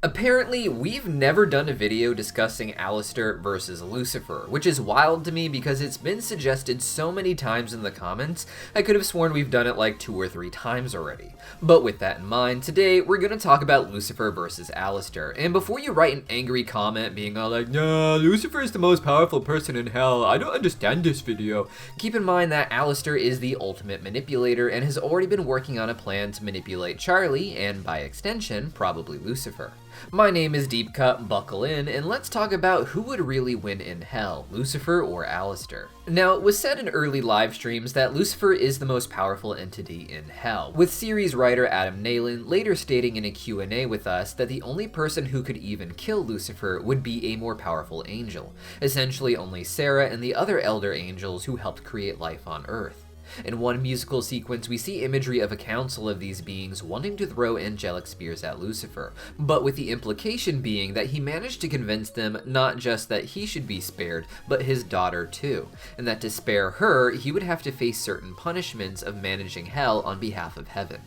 Apparently, we've never done a video discussing Alastor versus Lucifer, which is wild to me because it's been suggested so many times in the comments, I could have sworn we've done it like 2 or 3 times already. But with that in mind, today we're going to talk about Lucifer versus Alastor, and before you write an angry comment being all like, "Nah, Lucifer is the most powerful person in hell, I don't understand this video," keep in mind that Alastor is the ultimate manipulator and has already been working on a plan to manipulate Charlie, and by extension, probably Lucifer. My name is Deepcut, buckle in, and let's talk about who would really win in hell, Lucifer or Alastor. Now, it was said in early live streams that Lucifer is the most powerful entity in hell, with series writer Adam Nayland later stating in a Q&A with us that the only person who could even kill Lucifer would be a more powerful angel, essentially only Sarah and the other elder angels who helped create life on Earth. In one musical sequence, we see imagery of a council of these beings wanting to throw angelic spears at Lucifer, but with the implication being that he managed to convince them not just that he should be spared, but his daughter too, and that to spare her, he would have to face certain punishments of managing hell on behalf of heaven.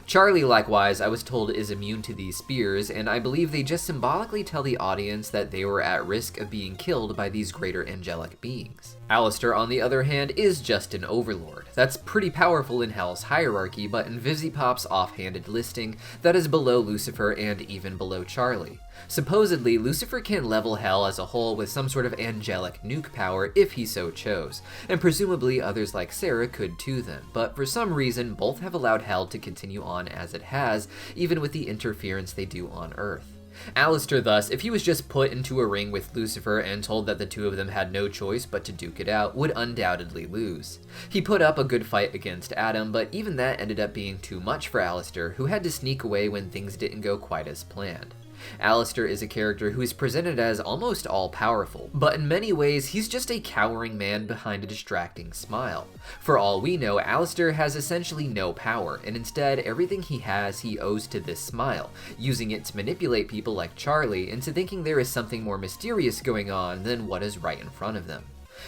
Charlie, likewise, I was told is immune to these spears, and I believe they just symbolically tell the audience that they were at risk of being killed by these greater angelic beings. Alastor, on the other hand, is just an overlord. That's pretty powerful in Hell's hierarchy, but in Visipop's offhanded listing, that is below Lucifer and even below Charlie. Supposedly, Lucifer can level Hell as a whole with some sort of angelic nuke power if he so chose, and presumably others like Sarah could too then, but for some reason both have allowed Hell to continue on as it has, even with the interference they do on Earth. Alastor thus, if he was just put into a ring with Lucifer and told that the two of them had no choice but to duke it out, would undoubtedly lose. He put up a good fight against Adam, but even that ended up being too much for Alastor, who had to sneak away when things didn't go quite as planned. Alastor is a character who is presented as almost all-powerful, but in many ways he's just a cowering man behind a distracting smile. For all we know, Alastor has essentially no power, and instead everything he has he owes to this smile, using it to manipulate people like Charlie into thinking there is something more mysterious going on than what is right in front of them.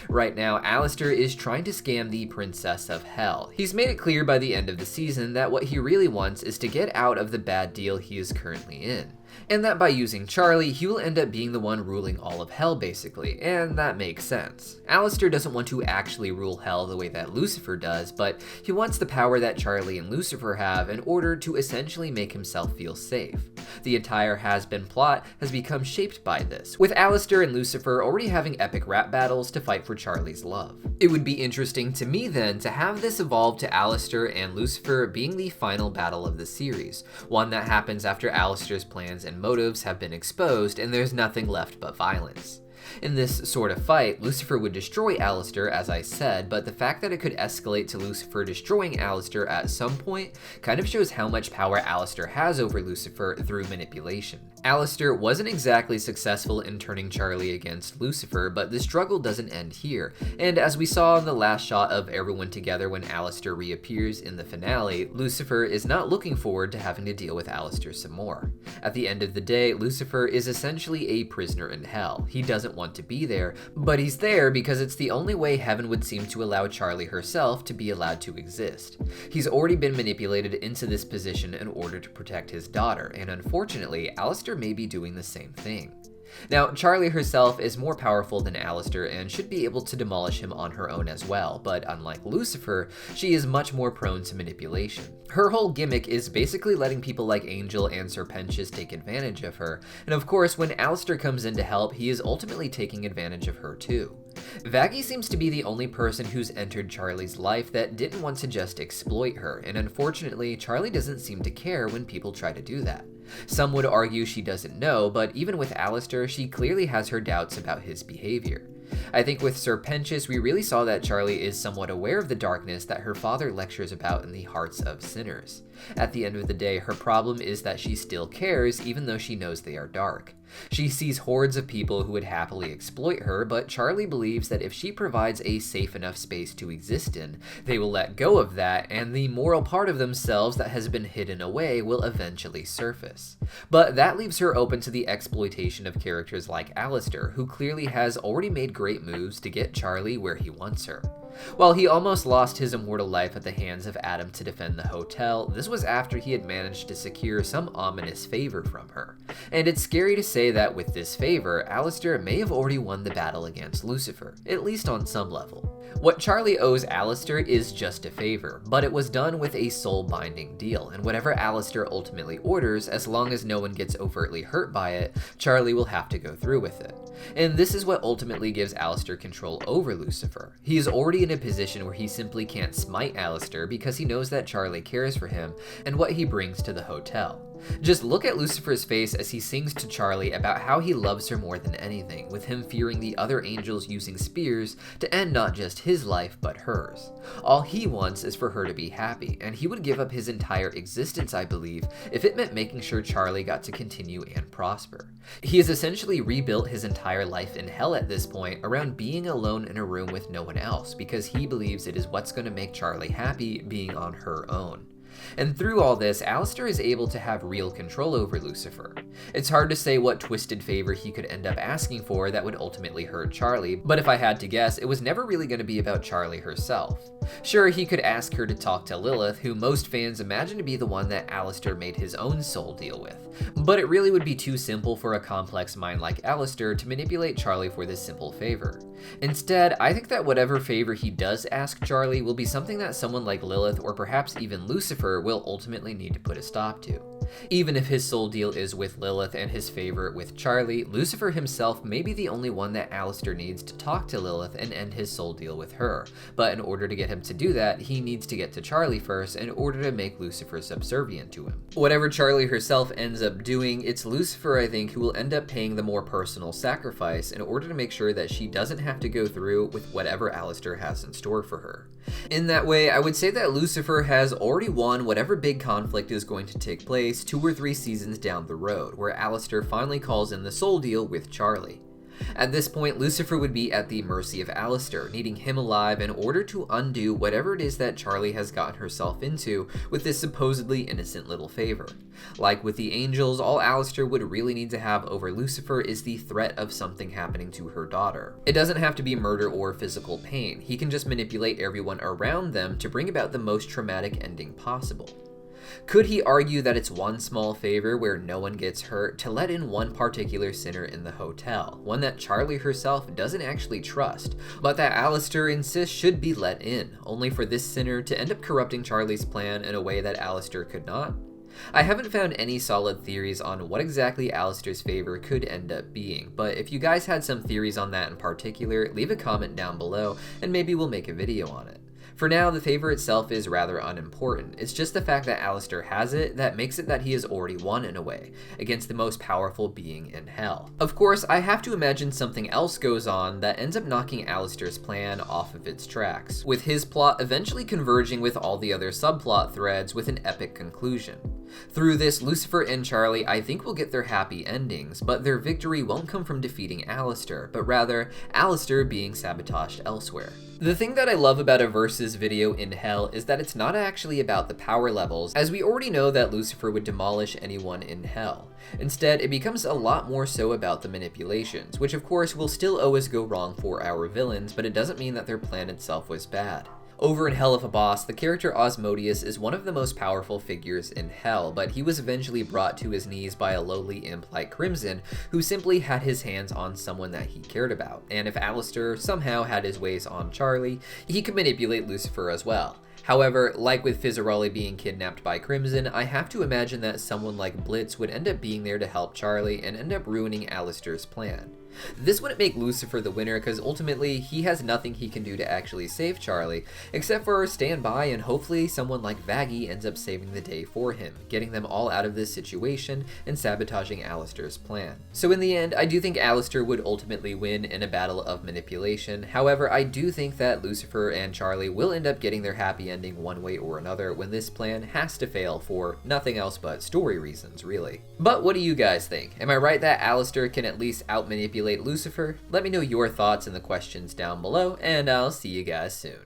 Right now, Alastor is trying to scam the Princess of Hell. He's made it clear by the end of the season that what he really wants is to get out of the bad deal he is currently in, and that by using Charlie, he will end up being the one ruling all of Hell basically, and that makes sense. Alastor doesn't want to actually rule Hell the way that Lucifer does, but he wants the power that Charlie and Lucifer have in order to essentially make himself feel safe. The entire Hazbin plot has become shaped by this, with Alastor and Lucifer already having epic rap battles to fight for Charlie's love. It would be interesting to me then to have this evolve to Alastor and Lucifer being the final battle of the series, one that happens after Alastor's plans and motives have been exposed and there's nothing left but violence. In this sort of fight, Lucifer would destroy Alastor, as I said, but the fact that it could escalate to Lucifer destroying Alastor at some point kind of shows how much power Alastor has over Lucifer through manipulation. Alastor wasn't exactly successful in turning Charlie against Lucifer, but the struggle doesn't end here, and as we saw in the last shot of everyone together when Alastor reappears in the finale, Lucifer is not looking forward to having to deal with Alastor some more. At the end of the day, Lucifer is essentially a prisoner in Hell. He doesn't want to be there, but he's there because it's the only way heaven would seem to allow Charlie herself to be allowed to exist. He's already been manipulated into this position in order to protect his daughter, and unfortunately, Alastor may be doing the same thing. Now, Charlie herself is more powerful than Alastor and should be able to demolish him on her own as well, but unlike Lucifer, she is much more prone to manipulation. Her whole gimmick is basically letting people like Angel and Serpentius take advantage of her, and of course when Alastor comes in to help, he is ultimately taking advantage of her too. Vaggie seems to be the only person who's entered Charlie's life that didn't want to just exploit her, and unfortunately, Charlie doesn't seem to care when people try to do that. Some would argue she doesn't know, but even with Alastor, she clearly has her doubts about his behavior. I think with Serpentius, we really saw that Charlie is somewhat aware of the darkness that her father lectures about in the hearts of sinners. At the end of the day, her problem is that she still cares even though she knows they are dark. She sees hordes of people who would happily exploit her, but Charlie believes that if she provides a safe enough space to exist in, they will let go of that, and the moral part of themselves that has been hidden away will eventually surface. But that leaves her open to the exploitation of characters like Alastor, who clearly has already made great moves to get Charlie where he wants her. While he almost lost his immortal life at the hands of Adam to defend the hotel, this was after he had managed to secure some ominous favor from her. And it's scary to say that with this favor, Alastor may have already won the battle against Lucifer, at least on some level. What Charlie owes Alastor is just a favor, but it was done with a soul-binding deal, and whatever Alastor ultimately orders, as long as no one gets overtly hurt by it, Charlie will have to go through with it. And this is what ultimately gives Alastor control over Lucifer. He is already in a position where he simply can't smite Alastor because he knows that Charlie cares for him and what he brings to the hotel. Just look at Lucifer's face as he sings to Charlie about how he loves her more than anything, with him fearing the other angels using spears to end not just his life, but hers. All he wants is for her to be happy, and he would give up his entire existence, I believe, if it meant making sure Charlie got to continue and prosper. He has essentially rebuilt his entire life in hell at this point around being alone in a room with no one else, because he believes it is what's going to make Charlie happy being on her own. And through all this, Alastor is able to have real control over Lucifer. It's hard to say what twisted favor he could end up asking for that would ultimately hurt Charlie, but if I had to guess, it was never really going to be about Charlie herself. Sure, he could ask her to talk to Lilith, who most fans imagine to be the one that Alastor made his own soul deal with, but it really would be too simple for a complex mind like Alastor to manipulate Charlie for this simple favor. Instead, I think that whatever favor he does ask Charlie will be something that someone like Lilith or perhaps even Lucifer will ultimately need to put a stop to. Even if his soul deal is with Lilith and his favor with Charlie, Lucifer himself may be the only one that Alastor needs to talk to Lilith and end his soul deal with her, but in order to get him to do that, he needs to get to Charlie first in order to make Lucifer subservient to him. Whatever Charlie herself ends up doing, it's Lucifer, I think, who will end up paying the more personal sacrifice in order to make sure that she doesn't have to go through with whatever Alastor has in store for her. In that way, I would say that Lucifer has already won whatever big conflict is going to take place 2 or 3 seasons down the road, where Alastor finally calls in the soul deal with Charlie. At this point, Lucifer would be at the mercy of Alastor, needing him alive in order to undo whatever it is that Charlie has gotten herself into with this supposedly innocent little favor. Like with the angels, all Alastor would really need to have over Lucifer is the threat of something happening to her daughter. It doesn't have to be murder or physical pain, he can just manipulate everyone around them to bring about the most traumatic ending possible. Could he argue that it's one small favor where no one gets hurt to let in one particular sinner in the hotel, one that Charlie herself doesn't actually trust, but that Alastor insists should be let in, only for this sinner to end up corrupting Charlie's plan in a way that Alastor could not? I haven't found any solid theories on what exactly Alastor's favor could end up being, but if you guys had some theories on that in particular, leave a comment down below and maybe we'll make a video on it. For now, the favor itself is rather unimportant. It's just the fact that Alastor has it that makes it that he has already won in a way, against the most powerful being in hell. Of course, I have to imagine something else goes on that ends up knocking Alastor's plan off of its tracks, with his plot eventually converging with all the other subplot threads with an epic conclusion. Through this, Lucifer and Charlie I think will get their happy endings, but their victory won't come from defeating Alastor, but rather Alastor being sabotaged elsewhere. The thing that I love about a versus video in hell is that it's not actually about the power levels, as we already know that Lucifer would demolish anyone in hell. Instead, it becomes a lot more so about the manipulations, which of course will still always go wrong for our villains, but it doesn't mean that their plan itself was bad. Over in Hell of a Boss, the character Osmodeus is one of the most powerful figures in hell, but he was eventually brought to his knees by a lowly imp like Crimson, who simply had his hands on someone that he cared about, and if Alastor somehow had his ways on Charlie, he could manipulate Lucifer as well. However, like with Fizzarolli being kidnapped by Crimson, I have to imagine that someone like Blitz would end up being there to help Charlie and end up ruining Alastor's plan. This wouldn't make Lucifer the winner because ultimately he has nothing he can do to actually save Charlie, except for stand by and hopefully someone like Vaggie ends up saving the day for him, getting them all out of this situation and sabotaging Alastor's plan. So in the end, I do think Alastor would ultimately win in a battle of manipulation. However, I do think that Lucifer and Charlie will end up getting their happy ending one way or another when this plan has to fail for nothing else but story reasons, really. But what do you guys think? Am I right that Alastor can at least out-manipulate Lucifer? Let me know your thoughts in the questions down below, and I'll see you guys soon.